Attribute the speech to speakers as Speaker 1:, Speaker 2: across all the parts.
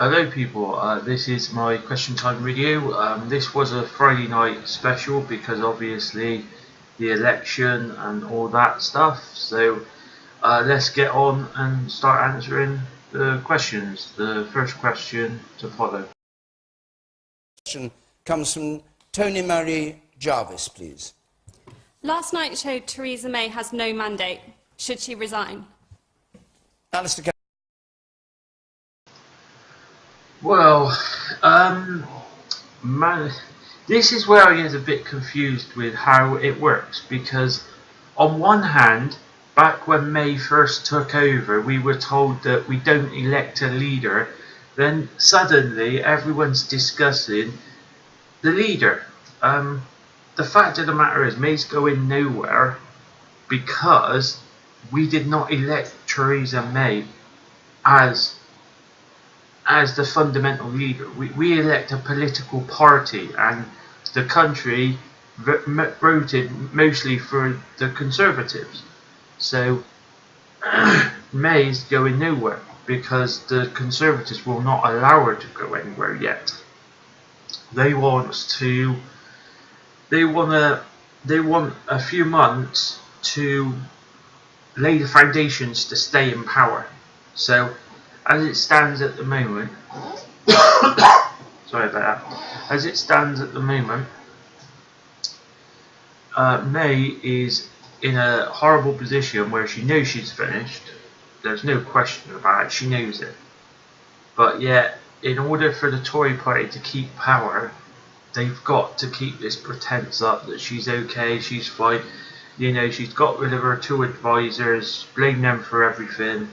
Speaker 1: Hello people, this is my question time video. This was a Friday night special because obviously the election and all that stuff. So let's get on and start answering the questions. The first question to follow.
Speaker 2: Question comes from Tony Murray Jarvis, please.
Speaker 3: Last night showed Theresa May has no mandate. Should she resign?
Speaker 2: Alistair.
Speaker 1: Well, this is where I get a bit confused with how it works, because on one hand, back when May first took over, we were told that we don't elect a leader. Then suddenly everyone's discussing the leader. The fact of the matter is May's going nowhere because we did not elect Theresa May as the fundamental leader. We elect a political party, and the country voted mostly for the Conservatives. So May's going nowhere because the Conservatives will not allow her to go anywhere yet. They want a few months to lay the foundations to stay in power. So as it stands at the moment, sorry about that. As it stands at the moment, May is in a horrible position where she knows she's finished. There's no question about it. She knows it. But yet, in order for the Tory party to keep power, they've got to keep this pretense up that she's okay, she's fine. You know, she's got rid of her two advisors, blame them for everything.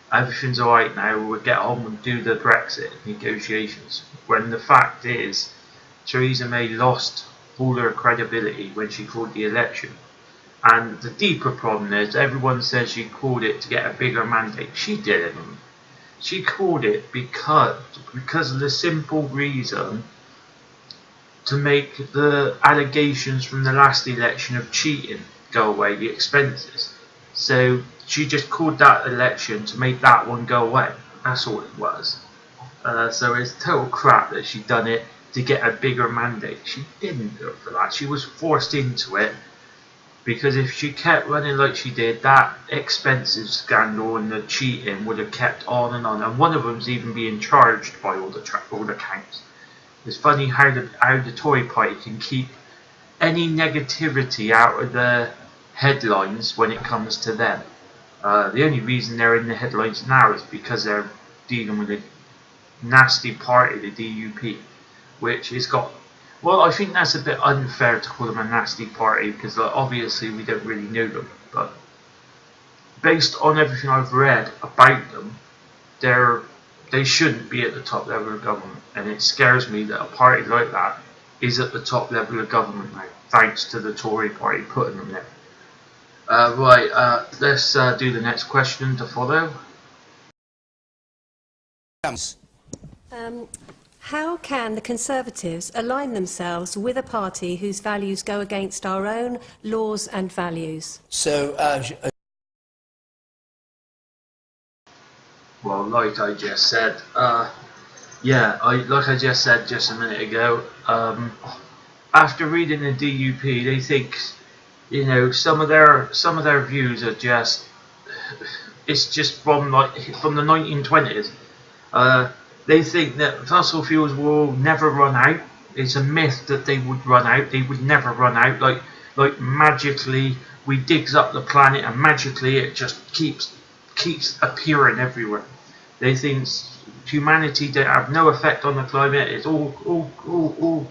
Speaker 1: Everything's alright now, we'll get on and do the Brexit negotiations. When the fact is, Theresa May lost all her credibility when she called the election. And the deeper problem is, everyone says she called it to get a bigger mandate. She didn't. She called it because of the simple reason to make the allegations from the last election of cheating go away, the expenses. So she just called that election to make that one go away. That's all it was. So it's total crap that she done it to get a bigger mandate. She didn't do it for that. She was forced into it because if she kept running like she did, that expenses scandal and the cheating would have kept on. And one of them's even being charged by all the counts. It's funny how the Tory party can keep any negativity out of the headlines when it comes to them. The only reason they're in the headlines now is because they're dealing with a nasty party, the DUP, which has got... Well, I think that's a bit unfair to call them a nasty party because obviously we don't really know them. But based on everything I've read about them, they shouldn't be at the top level of government. And it scares me that a party like that is at the top level of government now, thanks to the Tory party putting them there. Let's do the next question to follow.
Speaker 4: How can the Conservatives align themselves with a party whose values go against our own laws and values?
Speaker 1: Well, like I just said, like I just said just a minute ago, after reading the DUP, they think, you know, some of their views are just, it's just from the 1920s. They think that fossil fuels will never run out. It's a myth that they would run out. They would never run out. Like magically, we digs up the planet and magically it just keeps appearing everywhere. They think humanity don't have no effect on the climate. It's all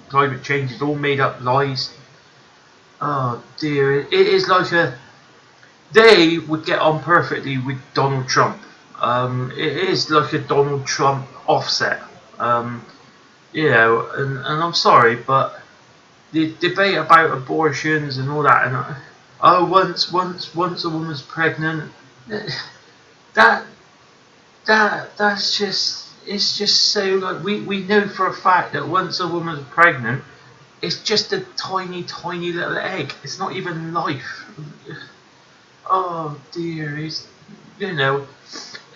Speaker 1: climate change is all made up lies. Oh dear, it is like they would get on perfectly with Donald Trump. It is like a Donald Trump offset. You know, and I'm sorry, but the debate about abortions and all that, and once a woman's pregnant, that's just, it's just so, like, we know for a fact that once a woman's pregnant, it's just a tiny little egg. It's not even life. Oh dear, you know,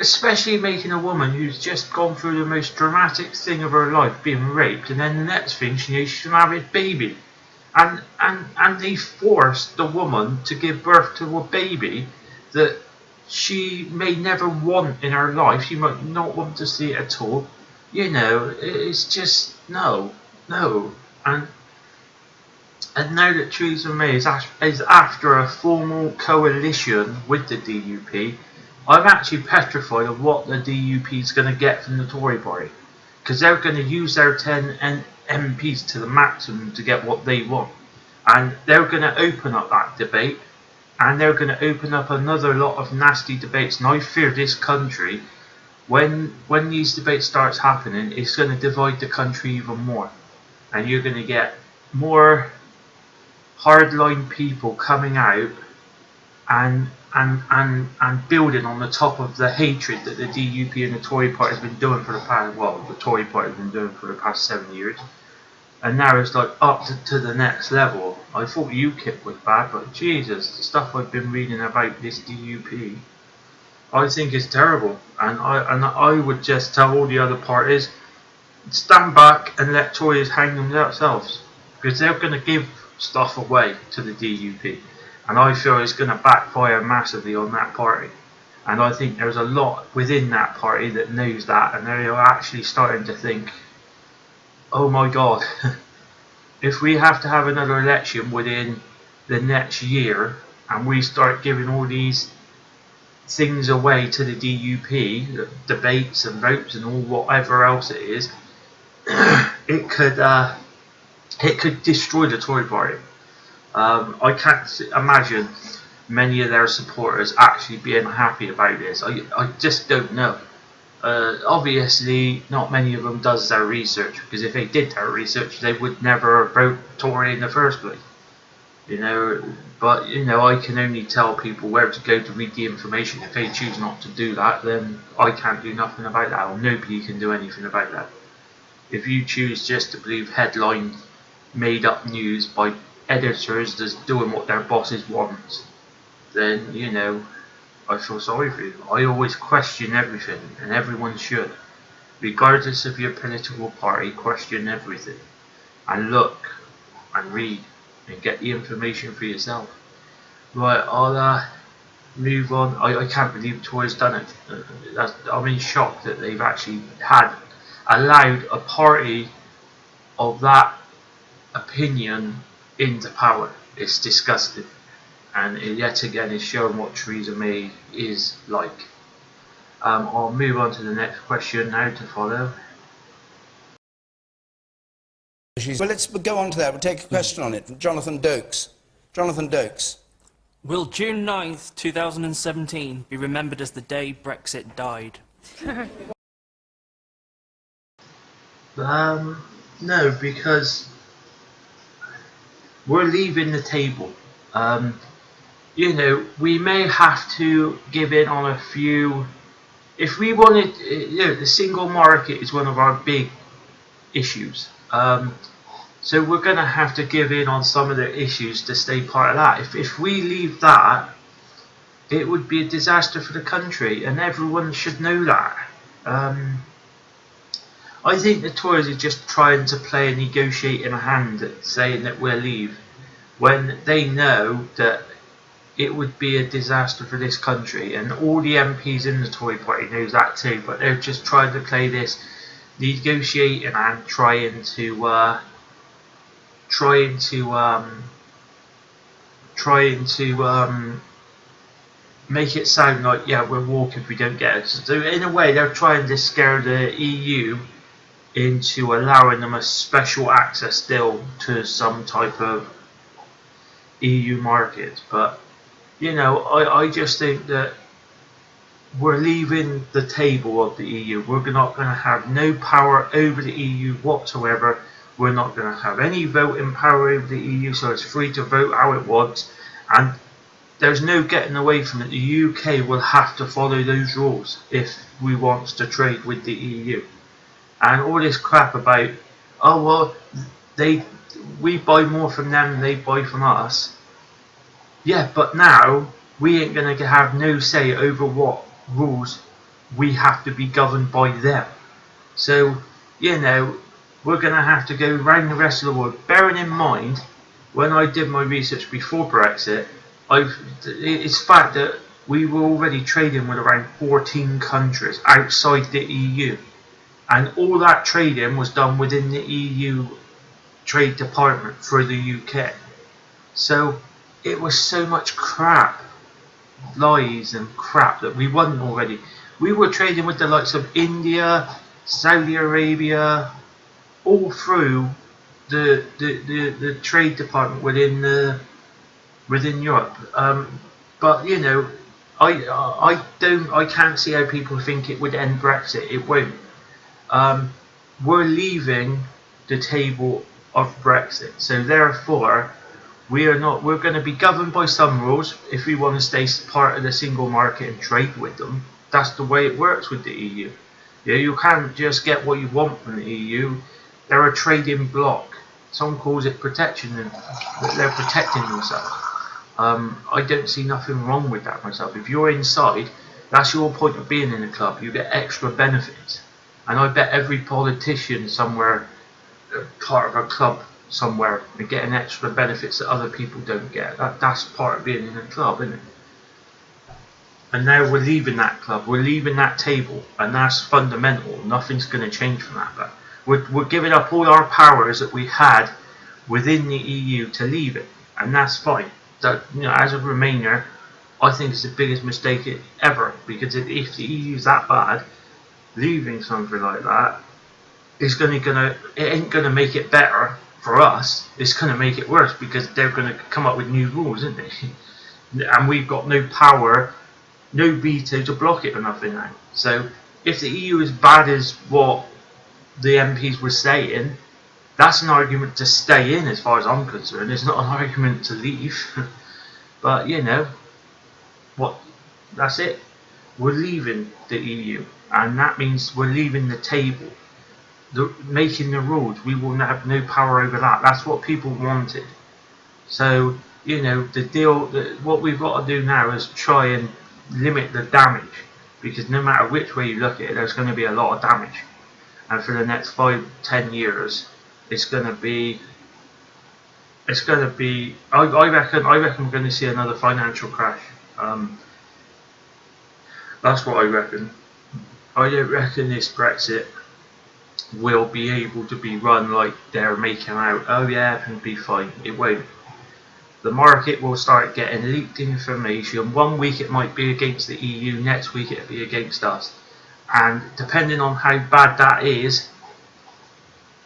Speaker 1: especially making a woman who's just gone through the most dramatic thing of her life, being raped, and then the next thing she knows she's gonna have a baby, and they force the woman to give birth to a baby that she may never want in her life. She might not want to see it at all. You know, it's just no. And now that Theresa May is after a formal coalition with the DUP, I'm actually petrified of what the DUP is going to get from the Tory party, because they're going to use their 10 MPs to the maximum to get what they want, and they're going to open up that debate, and they're going to open up another lot of nasty debates. And I fear this country, when these debates starts happening, it's going to divide the country even more, and you're going to get more hardline people coming out and building on the top of the hatred that the DUP and the Tory party has been doing for the past, well, the Tory party has been doing for the past 7 years, and now it's like up to the next level. I thought UKIP was bad, but Jesus, the stuff I've been reading about this DUP, I think is terrible, and I would just tell all the other parties, stand back and let Tories hang themselves, because they're going to give stuff away to the DUP, and I feel it's going to backfire massively on that party. And I think there's a lot within that party that knows that, and they're actually starting to think, oh my god, if we have to have another election within the next year and we start giving all these things away to the DUP, debates and votes and all whatever else it is, it could destroy the Tory party. I can't imagine many of their supporters actually being happy about this. I just don't know. Obviously, not many of them does their research, because if they did their research, they would never vote Tory in the first place. You know, but you know, I can only tell people where to go to read the information. If they choose not to do that, then I can't do nothing about that, or nobody can do anything about that. If you choose just to believe headline made up news by editors just doing what their bosses want, then, you know, I feel sorry for you. I always question everything, and everyone should. Regardless of your political party, question everything. And look, and read, and get the information for yourself. Right, I'll move on. I can't believe Tory's done it. I'm in shock that they've actually allowed a party of that opinion into power. It's disgusting, and it yet again is showing what Theresa May is like. I'll move on to the next question now to follow.
Speaker 2: Well, let's go on to that. We'll take a question on it from Jonathan Dokes. Jonathan Dokes.
Speaker 5: Will June 9th, 2017 be remembered as the day Brexit died?
Speaker 1: No, because we're leaving the table. You know, we may have to give in on a few. If we wanted, you know, the single market is one of our big issues. So we're going to have to give in on some of the issues to stay part of that. If we leave that, it would be a disaster for the country, and everyone should know that. I think the Tories are just trying to play a negotiating hand at saying that we'll leave, when they know that it would be a disaster for this country, and all the MPs in the Tory party knows that too, but they're just trying to play this negotiating and trying to make it sound like, yeah, we'll walk if we don't get it. So in a way, they're trying to scare the EU into allowing them a special access still to some type of EU market. But you know, I just think that we're leaving the table of the EU. We're not going to have no power over the EU whatsoever. We're not going to have any voting power over the EU, so it's free to vote how it wants, and there's no getting away from it. The UK will have to follow those rules if we want to trade with the EU. And all this crap about, oh well, we buy more from them than they buy from us. Yeah, but now we ain't going to have no say over what rules we have to be governed by them. So, you know, we're going to have to go round the rest of the world. Bearing in mind, when I did my research before Brexit, it's fact that we were already trading with around 14 countries outside the EU. And all that trading was done within the EU Trade Department for the UK. So it was so much crap, lies and crap that we wasn't already. We were trading with the likes of India, Saudi Arabia, all through the Trade Department within Europe. But you know, I can't see how people think it would end Brexit. It won't. We're leaving the table of Brexit, so therefore we're going to be governed by some rules if we want to stay part of the single market and trade with them. That's the way it works with the EU. Yeah, you can't just get what you want from the EU. They're a trading bloc. Some calls it protection, and they're protecting themselves. I don't see nothing wrong with that myself. If you're inside, that's your point of being in a club. You get extra benefits. And I bet every politician somewhere, part of a club somewhere, and getting extra benefits that other people don't get. That's part of being in a club, isn't it? And now we're leaving that club, we're leaving that table, and that's fundamental. Nothing's going to change from that. But we're giving up all our powers that we had within the EU to leave it, and that's fine. That, you know, as a Remainer, I think it's the biggest mistake ever, because if the EU's that bad, leaving something like that is it ain't gonna make it better for us. It's gonna make it worse, because they're gonna come up with new rules, isn't they? And we've got no power, no veto to block it or nothing now. So if the EU is bad as what the MPs were saying, that's an argument to stay in as far as I'm concerned. It's not an argument to leave. But you know what, that's it. We're leaving the EU, and that means we're leaving the table, making the rules. We will have no power over that. That's what people wanted. So you know, the deal, what we've got to do now is try and limit the damage, because no matter which way you look at it, there's going to be a lot of damage. And for the next 5-10 years, it's going to be. I reckon we're going to see another financial crash. That's what I reckon. I don't reckon this Brexit will be able to be run like they're making out. Oh yeah, it'll be fine. It won't. The market will start getting leaked information. One week it might be against the EU, next week it'll be against us. And depending on how bad that is,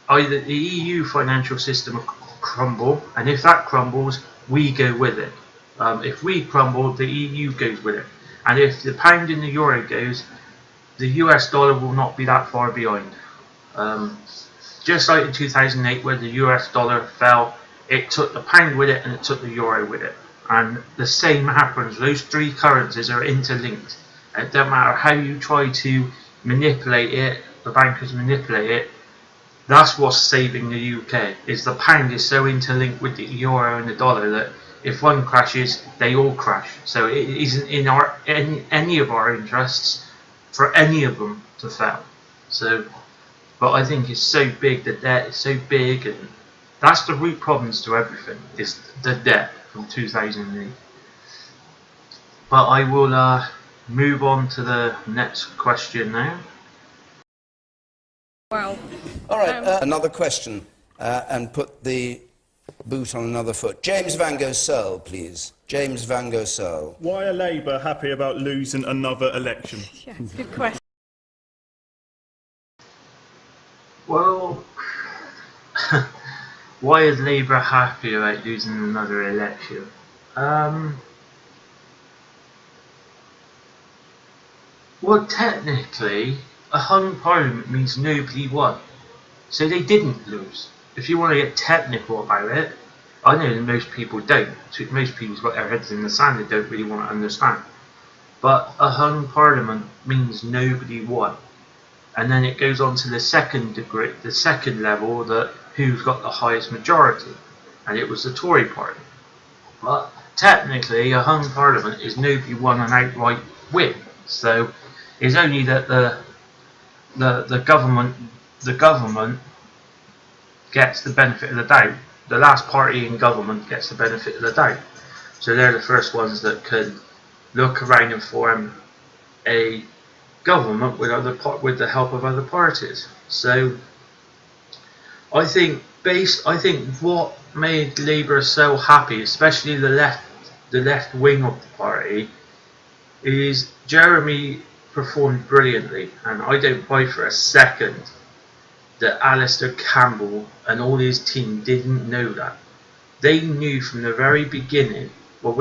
Speaker 1: either the EU financial system will crumble, and if that crumbles, we go with it. If we crumble, the EU goes with it. And if the pound and the euro goes, the US dollar will not be that far behind. Just like in 2008, where the US dollar fell, it took the pound with it and it took the euro with it. And the same happens. Those three currencies are interlinked. It doesn't matter how you try to manipulate it, the bankers manipulate it. That's what's saving the UK. Is the pound is so interlinked with the euro and the dollar that if one crashes, they all crash. So it isn't in any of our interests for any of them to fail. So, but I think it's so big, the debt is so big, and that's the root problems to everything. Is the debt from 2008. But I will move on to the next question now.
Speaker 3: Wow.
Speaker 2: All right, another question, and put the boot on another foot. James Van Gogh-Searle, please. James Van Gogh-Searle.
Speaker 6: Why are Labour happy about losing another election?
Speaker 3: Yeah, it's a good question.
Speaker 1: Well, why is Labour happy about losing another election? Well, technically, a hung parliament means nobody won. So they didn't lose. If you want to get technical about it, I know that most people don't. Most people's got their heads in the sand, they don't really want to understand. But a hung parliament means nobody won. And then it goes on to the second degree, the second level, that who's got the highest majority. And it was the Tory party. But technically, a hung parliament is nobody won an outright win. So is only that the government gets the benefit of the doubt. The last party in government gets the benefit of the doubt. So they're the first ones that can look around and form a government with the help of other parties. So I think what made Labour so happy, especially the left wing of the party, is Jeremy performed brilliantly, and I don't buy for a second that Alistair Campbell and all his team didn't know that. They knew from the very beginning, well,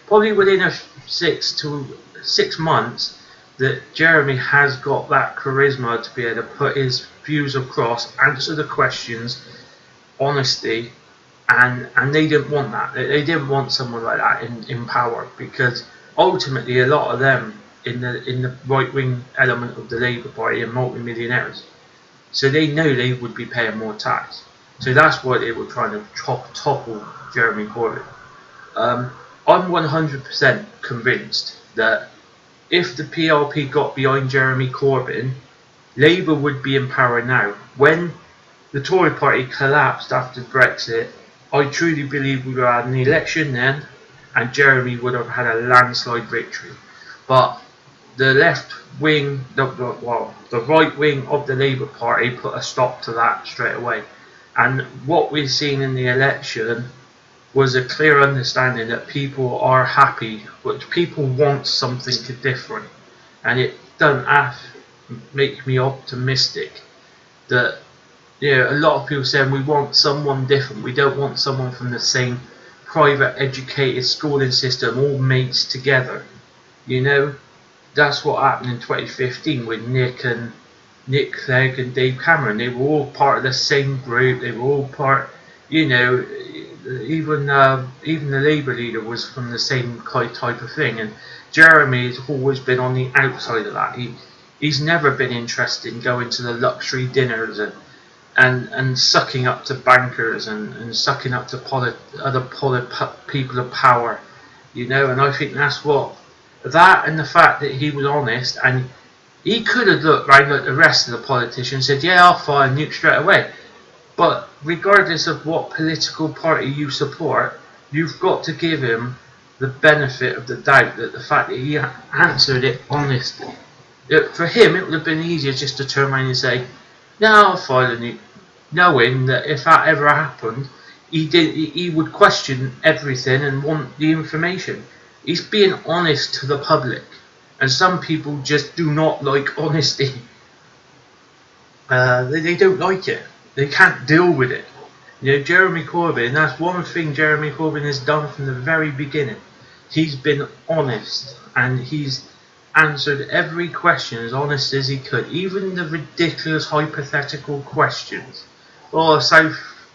Speaker 1: probably within 6 months, that Jeremy has got that charisma to be able to put his views across, answer the questions, honesty, and they didn't want that. They didn't want someone like that in power, because ultimately a lot of them in the right wing element of the Labour Party are multi-millionaires. So they know they would be paying more tax. So that's why they were trying to topple Jeremy Corbyn. I'm 100% convinced that if the PLP got behind Jeremy Corbyn, Labour would be in power now. When the Tory party collapsed after Brexit, I truly believe we would have had an election then, and Jeremy would have had a landslide victory. But the left wing, the right wing of the Labour Party put a stop to that straight away. And what we've seen in the election was a clear understanding that people are happy, but people want something different. And it doesn't make me optimistic that, a lot of people saying we want someone different. We don't want someone from the same private educated schooling system, all mates together. That's what happened in 2015 with Nick Clegg and Dave Cameron. They were all part of the same group. They were all part, even the Labour leader was from the same type of thing. And Jeremy has always been on the outside of that. He's never been interested in going to the luxury dinners and sucking up to bankers and sucking up to people of power, And I think that's what. That and the fact that he was honest, and he could have looked round at the rest of the politicians and said, yeah, I'll fire Newt straight away. But regardless of what political party you support, you've got to give him the benefit of the doubt, that the fact that he answered it honestly. For him, it would have been easier just to turn around and say, no, I'll fire Newt, knowing that if that ever happened, he would question everything and want the information. He's being honest to the public, and some people just do not like honesty. They don't like it. They can't deal with it. Jeremy Corbyn, that's one thing Jeremy Corbyn has done from the very beginning. He's been honest, and he's answered every question as honest as he could, even the ridiculous hypothetical questions. Oh,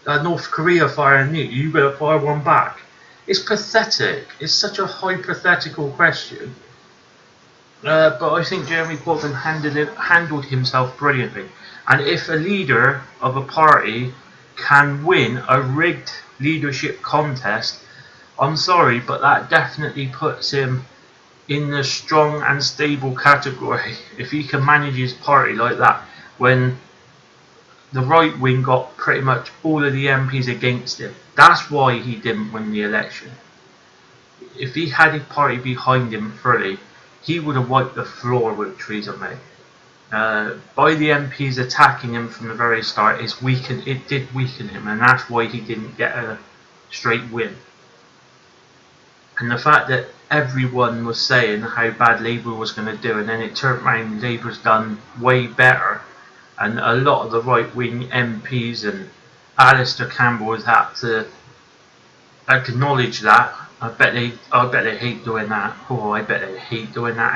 Speaker 1: North Korea fire a nuke, you better fire one back. It's pathetic. It's such a hypothetical question. But I think Jeremy Corbyn handled himself brilliantly. And if a leader of a party can win a rigged leadership contest, I'm sorry, but that definitely puts him in the strong and stable category. If he can manage his party like that, when the right wing got pretty much all of the MPs against him. That's why he didn't win the election. If he had his party behind him fully, he would have wiped the floor with Theresa May. By the MPs attacking him from the very start, it did weaken him, and that's why he didn't get a straight win. And the fact that everyone was saying how bad Labour was going to do, and then it turned around, Labour's done way better. And a lot of the right-wing MPs and Alistair Campbell has had to acknowledge that. I bet they hate doing that. Oh, I bet they hate doing that.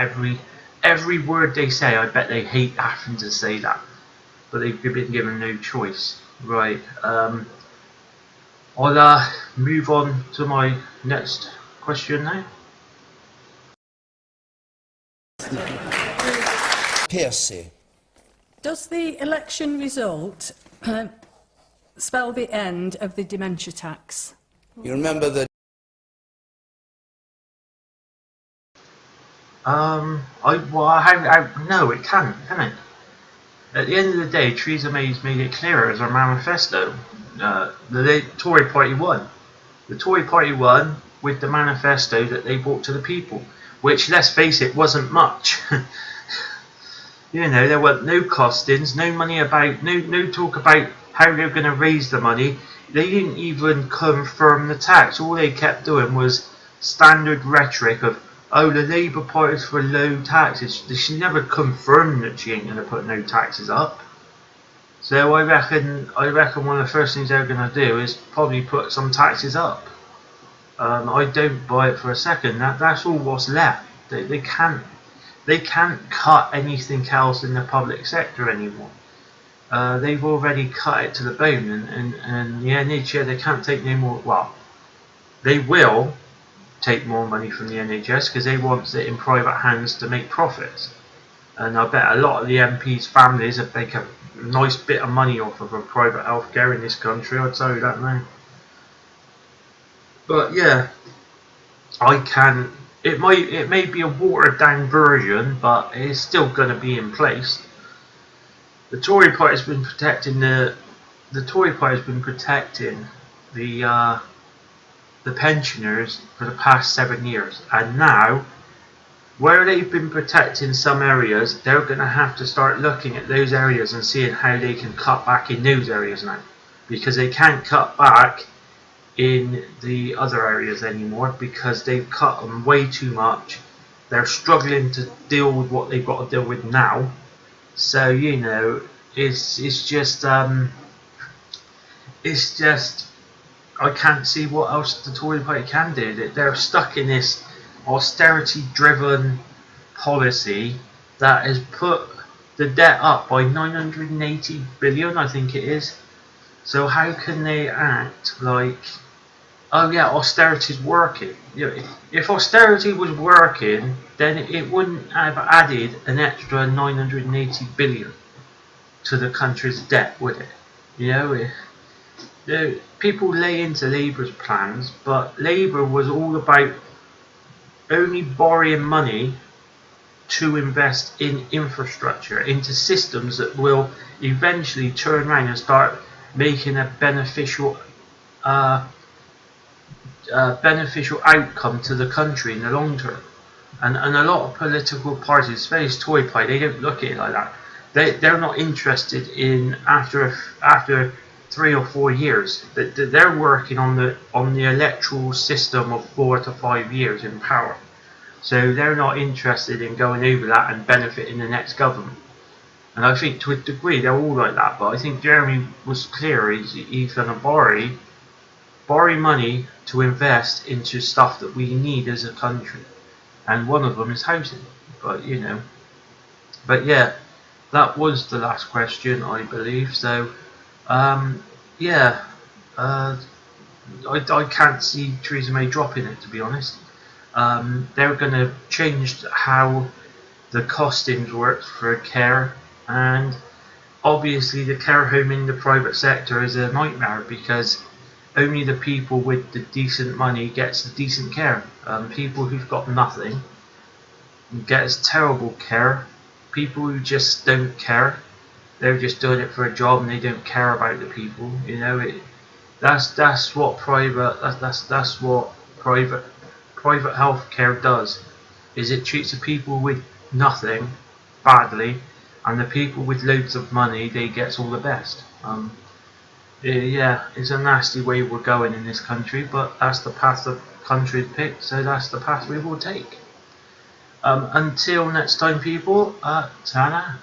Speaker 1: Every word they say, I bet they hate having to say that. But they've been given no choice. Right. I'll move on to my next question now.
Speaker 2: Piercy.
Speaker 7: Does the election result spell the end of the dementia tax?
Speaker 2: You remember that
Speaker 1: No, it can't, can it? At the end of the day, Theresa May's made it clearer as her manifesto. The Tory party won. The Tory party won with the manifesto that they brought to the people, which, let's face it, wasn't much. You know, there were no costings, no money about, no talk about how they were going to raise the money. They didn't even confirm the tax. All they kept doing was standard rhetoric of, oh, the Labour Party's for low taxes. She never confirmed that she ain't going to put no taxes up. So I reckon one of the first things they're going to do is probably put some taxes up. I don't buy it for a second. That's all what's left. They can't cut anything else in the public sector anymore. They've already cut it to the bone, and the NHS, they can't take no more. Well, they will take more money from the NHS because they want it in private hands to make profits. And I bet a lot of the MPs' families have make a nice bit of money off of a private healthcare in this country. I'll tell you that now. But yeah, it may be a watered down version, but it's still going to be in place. The Tory party has been protecting the pensioners for the past 7 years, and now, where they've been protecting some areas, they're going to have to start looking at those areas and seeing how they can cut back in those areas now, because they can't cut back in the other areas anymore because they've cut them way too much. They're struggling to deal with what they've got to deal with now. So, you know, it's just I can't see what else the Tory party can do. They're stuck in this austerity-driven policy that has put the debt up by 980 billion, I think it is. So how can they act like, oh yeah, austerity's working? You know, if austerity was working, then it wouldn't have added an extra 980 billion to the country's debt, would it? You know, people lay into Labour's plans, but Labour was all about only borrowing money to invest in infrastructure, into systems that will eventually turn around and start making a beneficial outcome to the country in the long term. And a lot of political parties, especially Tory party, they don't look at it like that. They're not interested in after 3 or 4 years. They're working on the electoral system of 4 to 5 years in power. So they're not interested in going over that and benefiting the next government. And I think to a degree they're all like that. But I think Jeremy was clear. He's going to borrow money to invest into stuff that we need as a country. And one of them is housing. But you know. But yeah, that was the last question, I believe. So yeah, I can't see Theresa May dropping it, to be honest. They're going to change how the costings work for care, and obviously the care home in the private sector is a nightmare because only the people with the decent money gets the decent care. People who've got nothing get terrible care. People who just don't care, they're just doing it for a job and they don't care about the people. You know, that's what private healthcare does. Is it treats the people with nothing badly, and the people with loads of money, they get all the best. Yeah, it's a nasty way we're going in this country, but that's the path the country's picked, so that's the path we will take. Until next time, people, ta-ra.